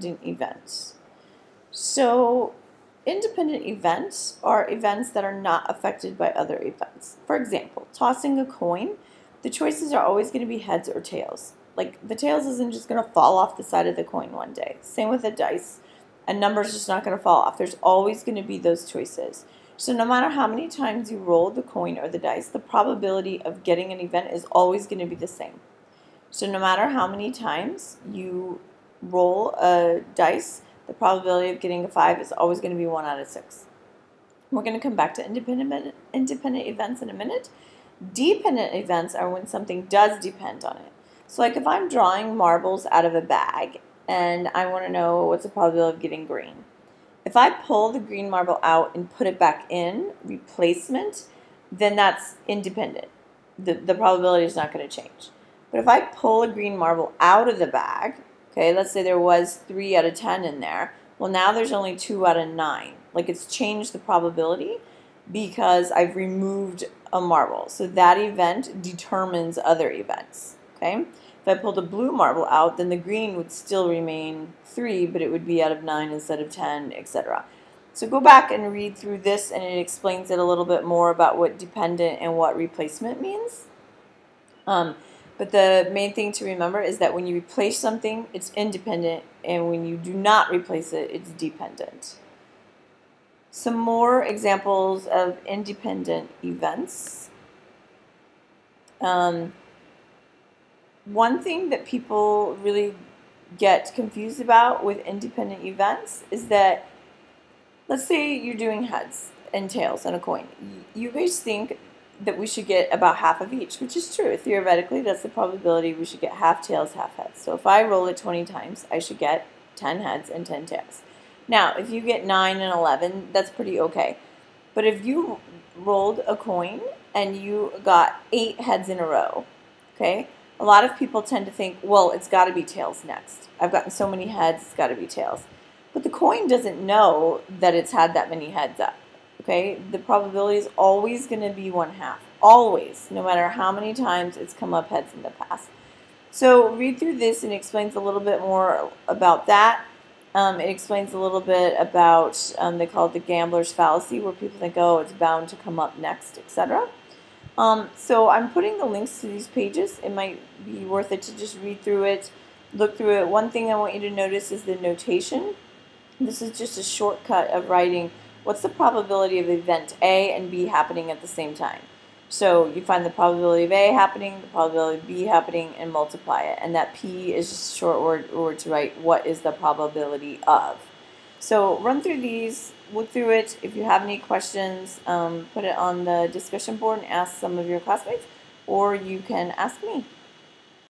events. So independent events are events that are not affected by other events. For example, tossing a coin, the choices are always going to be heads or tails. Like the tails isn't just going to fall off the side of the coin one day. Same with a dice. A number's just not going to fall off. There's always going to be those choices. So no matter how many times you roll the coin or the dice, the probability of getting an event is always going to be the same. So no matter how many times you roll a dice, the probability of getting a 5 is always going to be 1 out of 6. We're going to come back to independent events in a minute. Dependent events are when something does depend on it. So like if I'm drawing marbles out of a bag and I want to know what's the probability of getting green. If I pull the green marble out and put it back in, replacement, then that's independent. The probability is not going to change. But if I pull a green marble out of the bag, okay, let's say there was 3 out of 10 in there, well now there's only 2 out of 9. Like it's changed the probability because I've removed a marble. So that event determines other events, okay? If I pulled a blue marble out, then the green would still remain 3, but it would be out of 9 instead of 10, etc. So go back and read through this and it explains it a little bit more about what dependent and what replacement means. But the main thing to remember is that when you replace something, it's independent, and when you do not replace it, it's dependent. Some more examples of independent events. One thing that people really get confused about with independent events is that, let's say you're doing heads and tails on a coin. You guys think that we should get about half of each, which is true. Theoretically, that's the probability we should get half tails, half heads. So if I roll it 20 times, I should get 10 heads and 10 tails. Now, if you get 9 and 11, that's pretty okay. But if you rolled a coin and you got 8 heads in a row, okay, a lot of people tend to think, well, it's got to be tails next. I've gotten so many heads, it's got to be tails. But the coin doesn't know that it's had that many heads up. Okay, the probability is always going to be 1/2. Always, no matter how many times it's come up heads in the past. So read through this and it explains a little bit more about that. It explains a little bit about, they call it the gambler's fallacy, where people think, oh, it's bound to come up next, etc. So I'm putting the links to these pages. It might be worth it to just read through it, look through it. One thing I want you to notice is the notation. This is just a shortcut of writing what's the probability of event A and B happening at the same time. So you find the probability of A happening, the probability of B happening, and multiply it. And that P is just a short word to write what is the probability of. So run through these, look through it. If you have any questions, put it on the discussion board and ask some of your classmates, or you can ask me.